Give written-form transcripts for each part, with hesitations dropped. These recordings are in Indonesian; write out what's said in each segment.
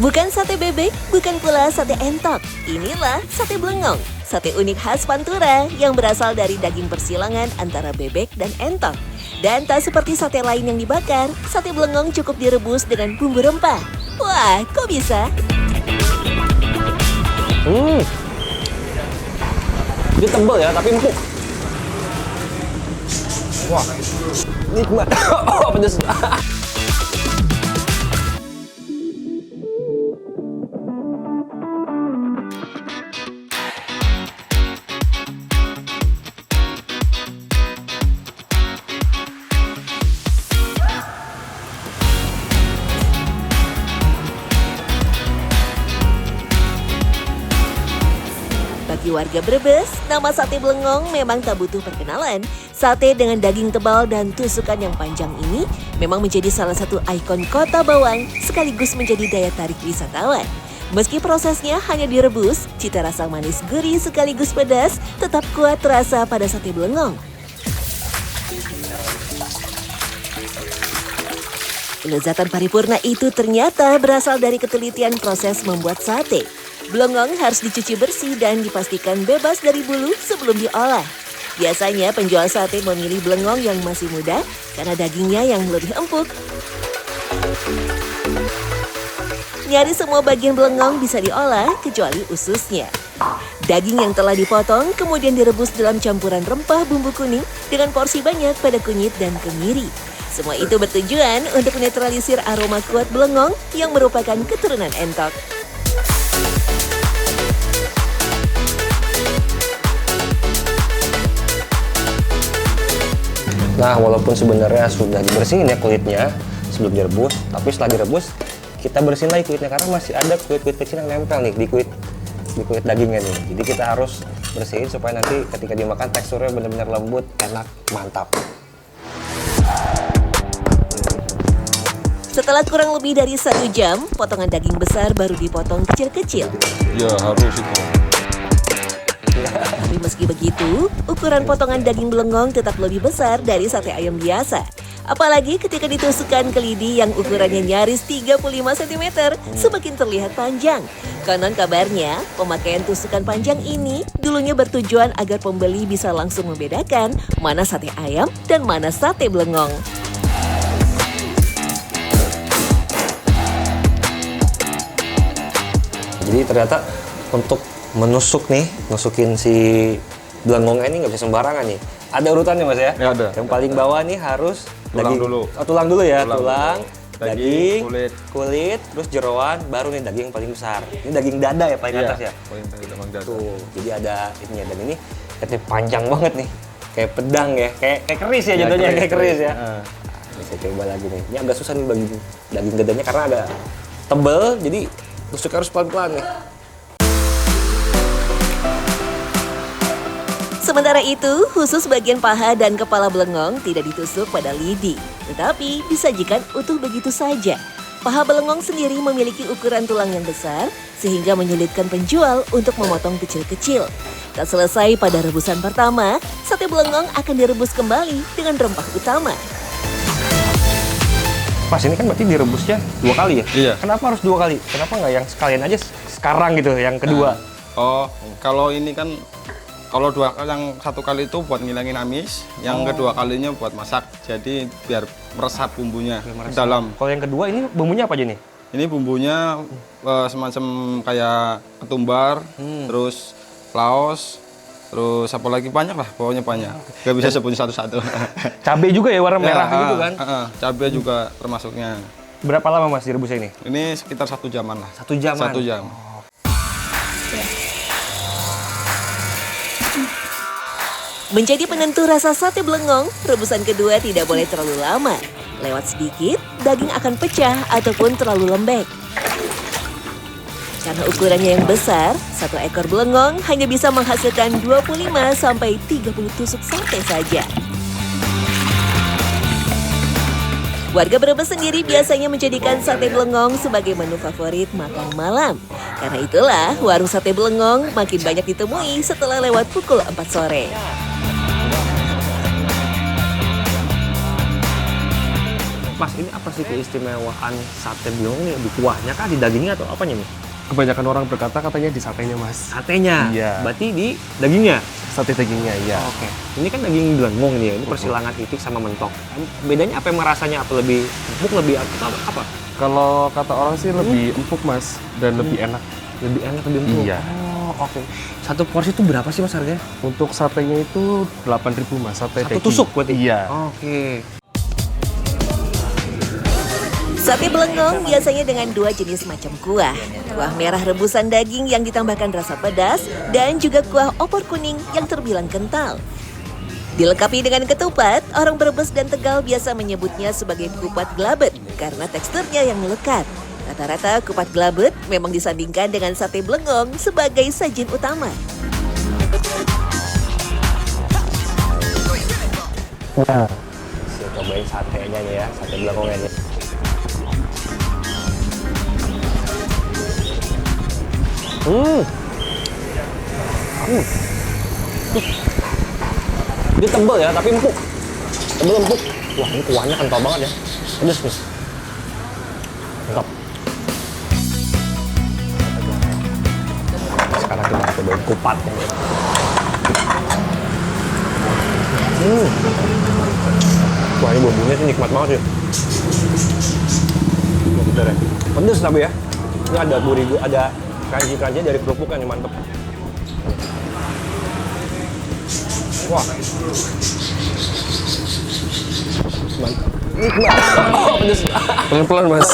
Bukan sate bebek, bukan pula sate entok. Inilah sate blengong, sate unik khas Pantura yang berasal dari daging persilangan antara bebek dan entok. Dan tak seperti sate lain yang dibakar, sate blengong cukup direbus dengan bumbu rempah. Wah, kok bisa? Dia tebal ya, tapi empuk. Wah, nikmat. Oh, pedas. Bagi warga Brebes, nama sate blengong memang tak butuh perkenalan. Sate dengan daging tebal dan tusukan yang panjang ini memang menjadi salah satu ikon kota Bawang sekaligus menjadi daya tarik wisatawan. Meski prosesnya hanya direbus, cita rasa manis gurih sekaligus pedas tetap kuat terasa pada sate blengong. Kelezatan paripurna itu ternyata berasal dari ketelitian proses membuat sate. Blengong harus dicuci bersih dan dipastikan bebas dari bulu sebelum diolah. Biasanya penjual sate memilih blengong yang masih muda karena dagingnya yang lebih empuk. Nyaris semua bagian blengong bisa diolah kecuali ususnya. Daging yang telah dipotong kemudian direbus dalam campuran rempah bumbu kuning dengan porsi banyak pada kunyit dan kemiri. Semua itu bertujuan untuk menetralisir aroma kuat blengong yang merupakan keturunan entok. Nah, walaupun sebenarnya sudah dibersihin ya kulitnya sebelum direbus, tapi setelah direbus kita bersihin lagi kulitnya karena masih ada kulit-kulit kecil yang nempel nih di kulit dagingnya nih. Jadi kita harus bersihin supaya nanti ketika dimakan teksturnya benar-benar lembut, enak, mantap. Setelah kurang lebih dari 1 jam, potongan daging besar baru dipotong kecil-kecil. Ya harus itu. Tapi meski begitu, ukuran potongan daging blengong tetap lebih besar dari sate ayam biasa. Apalagi ketika ditusukkan ke lidi yang ukurannya nyaris 35 cm, semakin terlihat panjang. Konon kabarnya, pemakaian tusukan panjang ini dulunya bertujuan agar pembeli bisa langsung membedakan mana sate ayam dan mana sate blengong. Jadi ternyata untuk nusukin si blengongnya ini nggak bisa sembarangan nih. Ada urutannya Mas ya? Ya, ada. Yang paling bawah nih harus Tulang daging dulu. Oh, tulang dulu ya, Tulang dulu. daging, kulit. terus jeroan, baru nih daging yang paling besar. Ini daging dada ya paling atas ya? Paling dada. Tuh, jadi ada ininya dan ini katanya panjang banget nih. Kayak pedang ya, kayak keris ya jatuhnya, kayak keris ya. Ini saya coba lagi nih. Ini agak susah nih bagi daging dadanya karena agak tebel, jadi tusuk harus pelan-pelan nih. Sementara itu, khusus bagian paha dan kepala blengong tidak ditusuk pada lidi, tetapi disajikan utuh begitu saja. Paha blengong sendiri memiliki ukuran tulang yang besar, sehingga menyulitkan penjual untuk memotong kecil-kecil. Tak selesai pada rebusan pertama, sate blengong akan direbus kembali dengan rempah utama. Mas, ini kan berarti direbusnya 2 kali ya? Iya. Kenapa harus 2 kali? Kenapa nggak yang sekalian aja sekarang gitu, yang kedua? Oh, kalau ini kan yang 1 kali itu buat ngilangin amis, yang kedua kalinya buat masak. Jadi biar meresap bumbunya ke dalam. Kalau yang kedua ini bumbunya apa aja nih? Ini bumbunya semacam kayak ketumbar, terus laos, terus apa lagi banyak lah, pokoknya banyak. Gak bisa sebutin satu-satu. Cabai juga ya warna merah gitu kan? Cabai juga termasuknya. Berapa lama Mas direbusnya ini? Ini sekitar 1 jaman lah. 1 jaman? 1 jam. Menjadi penentu rasa sate blengong, rebusan kedua tidak boleh terlalu lama. Lewat sedikit, daging akan pecah ataupun terlalu lembek. Karena ukurannya yang besar, 1 ekor blengong hanya bisa menghasilkan 25-30 tusuk sate saja. Warga Brebes sendiri biasanya menjadikan sate blengong sebagai menu favorit makan malam. Karena itulah, warung sate blengong makin banyak ditemui setelah lewat pukul 4 sore. Mas, ini apa sih keistimewaan sate belengong nih? Di kuahnya kah, di dagingnya atau apanya nih? Kebanyakan orang berkata katanya di satenya, Mas. Satenya? Iya. Berarti di dagingnya? Sate dagingnya, iya. Oke. Ini kan daging belengong nih ya, ini persilangan itik sama mentok. Bedanya apa yang merasanya? Apa lebih empuk, lebih atau apa? Kalau kata orang sih lebih empuk, Mas, dan lebih enak. Lebih enak, lebih empuk? Iya. Oh, oke. Satu porsi itu berapa sih Mas harganya? Untuk satenya itu 8.000, Mas. Sate Satu daging. tusuk berarti? Iya. Oke. Sate belengong biasanya dengan 2 jenis macam kuah. Kuah merah rebusan daging yang ditambahkan rasa pedas dan juga kuah opor kuning yang terbilang kental. Dilengkapi dengan ketupat, orang Brebes dan Tegal biasa menyebutnya sebagai kupat gelabet karena teksturnya yang melekat. Rata-rata kupat gelabet memang disandingkan dengan sate belengong sebagai sajian utama. Saya cobain satenya nih ya, sate belengongnya nih. Dia tebel ya, tapi empuk. Tebel empuk. Wah, ini kuahnya kental banget ya. Pedes nih. Mantap. Sekarang kita cobain kupatnya nih. Wah, ini bumbunya sih nikmat banget sih. Wah, bener ya. Pedes tapi ya. Ini ada gurih, ada crunchy-crunchy dari kerupuknya nih, mantep. Wah. Mantap. Nikmat. Oh, pedes. Pelan-pelan, Mas.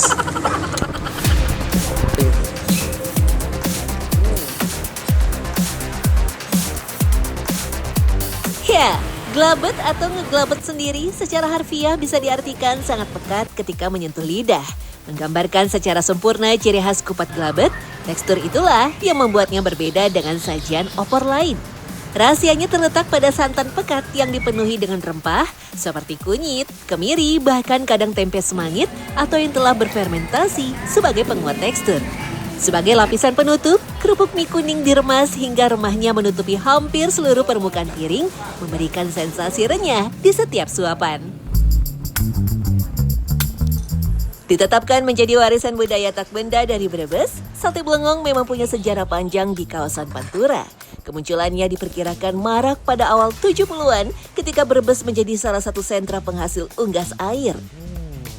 Ya, gelabet atau ngegelabet sendiri secara harfiah bisa diartikan sangat pekat ketika menyentuh lidah. Menggambarkan secara sempurna ciri khas kupat gelabet, tekstur itulah yang membuatnya berbeda dengan sajian opor lain. Rahasianya terletak pada santan pekat yang dipenuhi dengan rempah seperti kunyit, kemiri, bahkan kadang tempe semangit atau yang telah berfermentasi sebagai penguat tekstur. Sebagai lapisan penutup, kerupuk mie kuning diremas hingga remahnya menutupi hampir seluruh permukaan piring, memberikan sensasi renyah di setiap suapan. Ditetapkan menjadi warisan budaya tak benda dari Brebes, sate belengong memang punya sejarah panjang di kawasan Pantura. Kemunculannya diperkirakan marak pada awal 70-an ketika Brebes menjadi salah satu sentra penghasil unggas air.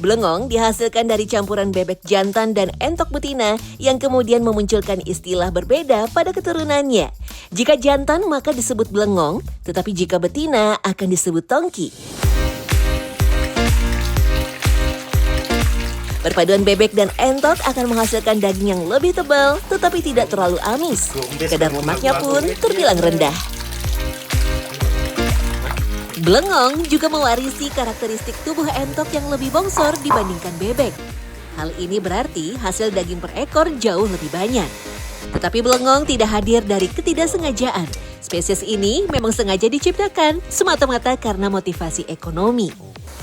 Belengong dihasilkan dari campuran bebek jantan dan entok betina yang kemudian memunculkan istilah berbeda pada keturunannya. Jika jantan maka disebut belengong, tetapi jika betina akan disebut tongki. Perpaduan bebek dan entok akan menghasilkan daging yang lebih tebal tetapi tidak terlalu amis. Kadar lemaknya pun terbilang rendah. Belengong juga mewarisi karakteristik tubuh entok yang lebih bongsor dibandingkan bebek. Hal ini berarti hasil daging per ekor jauh lebih banyak. Tetapi belengong tidak hadir dari ketidaksengajaan. Spesies ini memang sengaja diciptakan semata-mata karena motivasi ekonomi.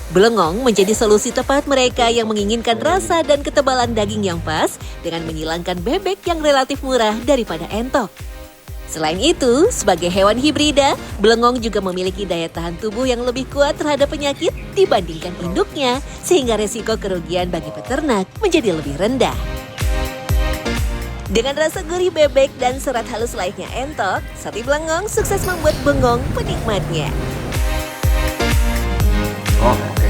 Belengong menjadi solusi tepat mereka yang menginginkan rasa dan ketebalan daging yang pas dengan menyilangkan bebek yang relatif murah daripada entok. Selain itu, sebagai hewan hibrida, belengong juga memiliki daya tahan tubuh yang lebih kuat terhadap penyakit dibandingkan induknya, sehingga resiko kerugian bagi peternak menjadi lebih rendah. Dengan rasa gurih bebek dan serat halus lainnya entok, sate belengong sukses membuat bengong penikmatnya. Oh, oke.